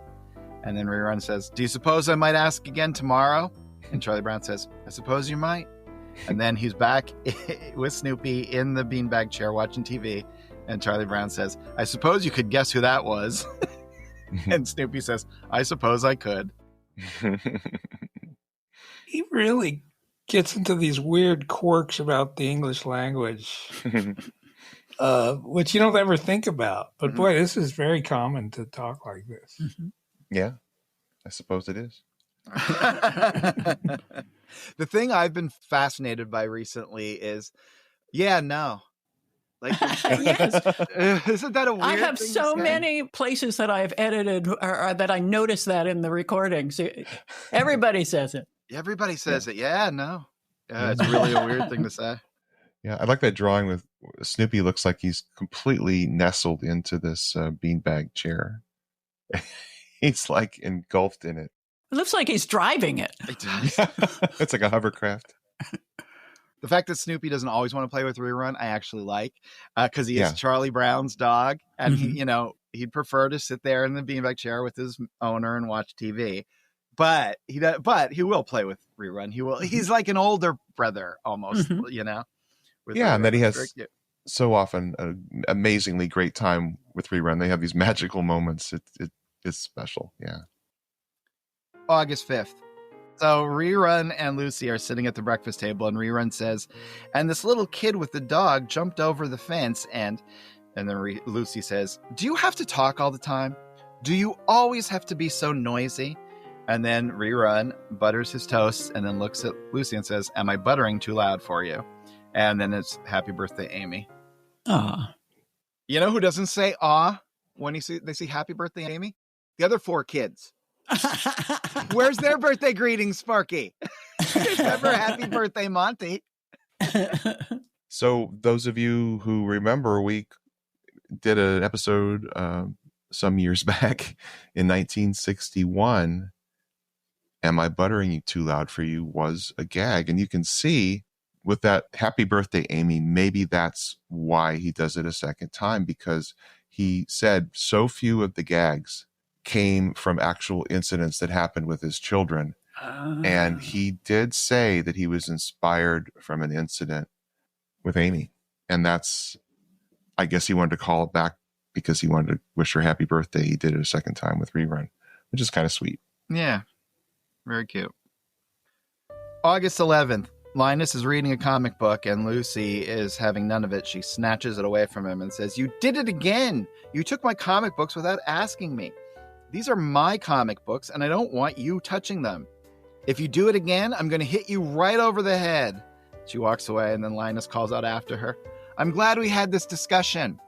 And then Rerun says, "Do you suppose I might ask again tomorrow?" And Charlie Brown says, "I suppose you might." And then he's back with Snoopy in the beanbag chair watching TV. And Charlie Brown says, "I suppose you could guess who that was." And Snoopy says, "I suppose I could." He really gets into these weird quirks about the English language, which you don't ever think about. But boy, this is very common to talk like this. Yeah, I suppose it is. The thing I've been fascinated by recently is, no. Like, yes. Isn't that a weird I have thing so to say? many places that I've edited or that I noticed that in the recordings. Everybody says it. Everybody says it. Yeah, no. Yeah, it's really a weird thing to say. Yeah, I like that drawing with Snoopy. Looks like he's completely nestled into this beanbag chair. He's like engulfed in it. It looks like he's driving it. It does. It's like a hovercraft. The fact that Snoopy doesn't always want to play with Rerun, I actually like, because he is Charlie Brown's dog, and he'd prefer to sit there in the beanbag chair with his owner and watch TV. But he will play with Rerun. He will. He's like an older brother almost, with and Rerun. that he has so often an amazingly great time with Rerun. They have these magical moments. It's special. Yeah. August 5th. So Rerun and Lucy are sitting at the breakfast table, and Rerun says, "And this little kid with the dog jumped over the fence." And then Lucy says, "Do you have to talk all the time? Do you always have to be so noisy?" And then Rerun butters his toast and then looks at Lucy and says, "Am I buttering too loud for you?" And then it's "Happy birthday, Amy." Aw. You know who doesn't say "aw" when they see "Happy birthday, Amy"? The other 4 kids. Where's their birthday greetings, Sparky? There's never "Happy birthday, Monty." So those of you who remember, we did an episode some years back in 1961. Am I Buttering You Too Loud for You was a gag. And you can see with that Happy Birthday, Amy, maybe that's why he does it a second time, because he said so few of the gags came from actual incidents that happened with his children. And he did say that he was inspired from an incident with Amy. And that's, I guess he wanted to call it back because he wanted to wish her happy birthday. He did it a second time with Rerun, which is kind of sweet. Yeah. Very cute. August 11th. Linus is reading a comic book and Lucy is having none of it. She snatches it away from him and says, "You did it again. You took my comic books without asking me. These are my comic books and I don't want you touching them. If you do it again, I'm going to hit you right over the head." She walks away and then Linus calls out after her, "I'm glad we had this discussion."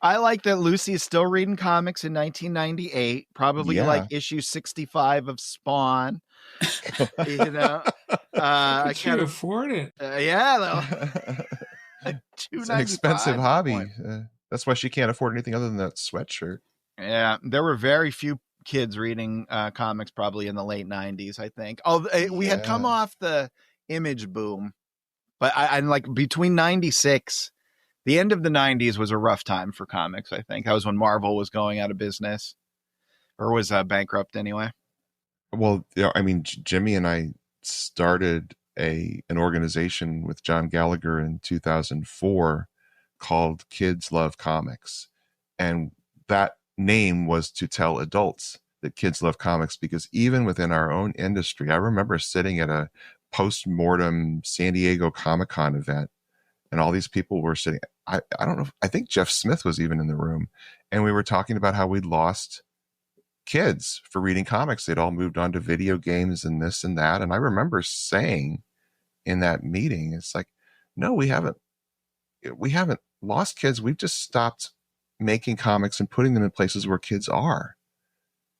I like that Lucy is still reading comics in 1998, probably like issue 65 of Spawn. You know, I can't afford it. It's an expensive hobby. That's why she can't afford anything other than that sweatshirt. Yeah, there were very few kids reading comics probably in the late 90s, I think. Oh, we had come off the Image boom, but I'm like between 96. The end of the 90s was a rough time for comics, I think. That was when Marvel was going out of business, or was bankrupt anyway. Well, I mean, Jimmy and I started an organization with John Gallagher in 2004 called Kids Love Comics. And that name was to tell adults that kids love comics, because even within our own industry, I remember sitting at a post-mortem San Diego Comic-Con event, and all these people were sitting. I don't know. I think Jeff Smith was even in the room. And we were talking about how we'd lost kids for reading comics. They'd all moved on to video games and this and that. And I remember saying in that meeting, it's like, no, we haven't lost kids. We've just stopped making comics and putting them in places where kids are.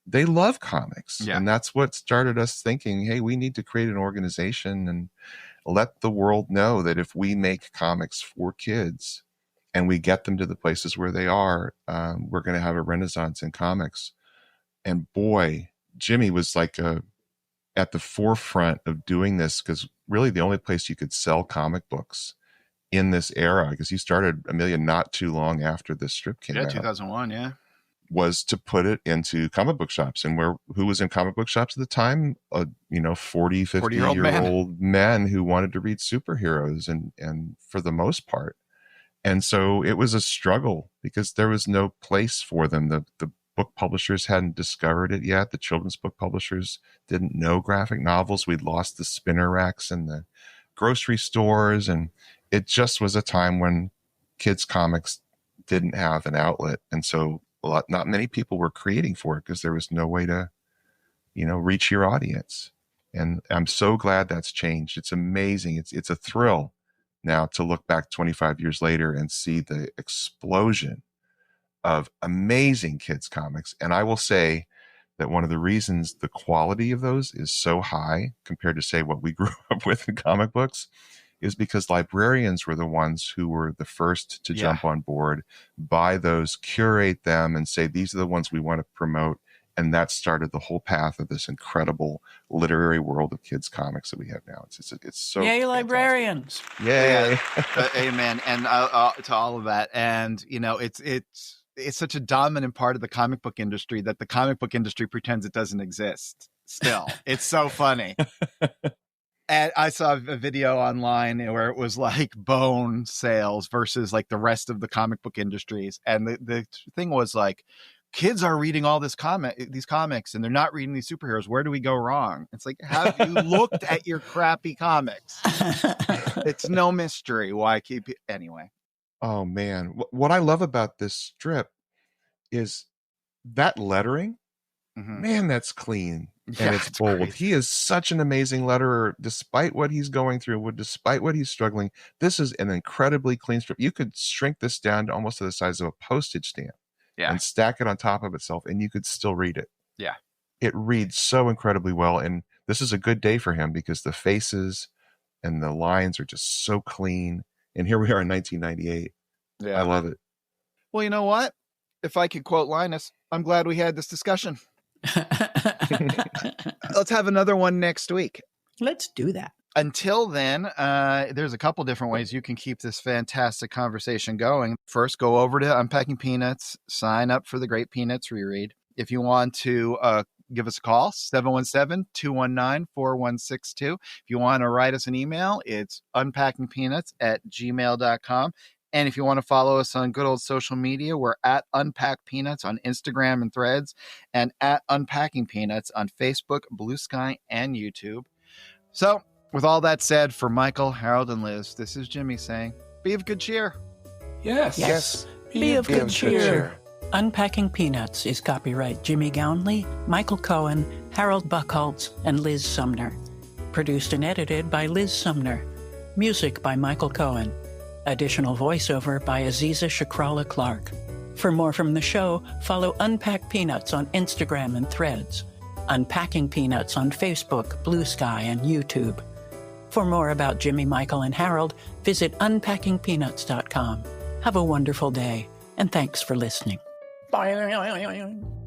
They love comics. Yeah. And that's what started us thinking, hey, we need to create an organization and let the world know that if we make comics for kids and we get them to the places where they are, we're going to have a renaissance in comics. And boy, Jimmy was like at the forefront of doing this, because really the only place you could sell comic books in this era, because he started Amelia not too long after this strip came out. 2001, yeah. Was to put it into comic book shops. And who was in comic book shops at the time? 40, 50-year-old men who wanted to read superheroes, and for the most part. And so it was a struggle because there was no place for them. The book publishers hadn't discovered it yet. The children's book publishers didn't know graphic novels. We'd lost the spinner racks and the grocery stores. And it just was a time when kids' comics didn't have an outlet. And so not many people were creating for it because there was no way to, reach your audience. And I'm so glad that's changed. It's amazing. It's a thrill now to look back 25 years later and see the explosion of amazing kids comics. And I will say that one of the reasons the quality of those is so high compared to, say, what we grew up with in comic books is because librarians were the ones who were the first to jump on board, buy those, curate them, and say, these are the ones we want to promote. And that started the whole path of this incredible literary world of kids comics that we have now. It's so yay, librarians! Yay! Amen. And to all of that. And it's such a dominant part of the comic book industry that the comic book industry pretends it doesn't exist. Still, it's so funny. And I saw a video online where it was like bone sales versus like the rest of the comic book industries. And the thing was like, kids are reading all these comics and they're not reading these superheroes. Where do we go wrong? It's like, have you looked at your crappy comics? It's no mystery. Why keep it anyway? Oh man. What I love about this strip is that lettering. Mm-hmm. Man, that's clean. And it's bold. Crazy. He is such an amazing letterer, despite what he's going through, despite what he's struggling. This is an incredibly clean strip. You could shrink this down to almost to the size of a postage stamp and stack it on top of itself, and you could still read it. Yeah. it reads so incredibly well. And this is a good day for him because the faces and the lines are just so clean. And here we are in 1998. Yeah. I love it. Well, you know what? If I could quote Linus, I'm glad we had this discussion. Let's have another one next week. Let's do that. Until then, there's a couple different ways you can keep this fantastic conversation going. First, go over to Unpacking Peanuts, sign up for the Great Peanuts reread. If you want to give us a call, 717-219-4162. If you want to write us an email, it's unpackingpeanuts@gmail.com. And if you want to follow us on good old social media, we're at Unpack Peanuts on Instagram and Threads, and at Unpacking Peanuts on Facebook, Blue Sky, and YouTube. So, with all that said, for Michael, Harold, and Liz, this is Jimmy saying, be of good cheer. Yes. Be of good cheer. Unpacking Peanuts is copyright Jimmy Gownley, Michael Cohen, Harold Buchholz, and Liz Sumner. Produced and edited by Liz Sumner. Music by Michael Cohen. Additional voiceover by Aziza Shakrala Clark. For more from the show, follow Unpack Peanuts on Instagram and Threads. Unpacking Peanuts on Facebook, Blue Sky, and YouTube. For more about Jimmy, Michael, and Harold, visit unpackingpeanuts.com. Have a wonderful day, and thanks for listening. Bye.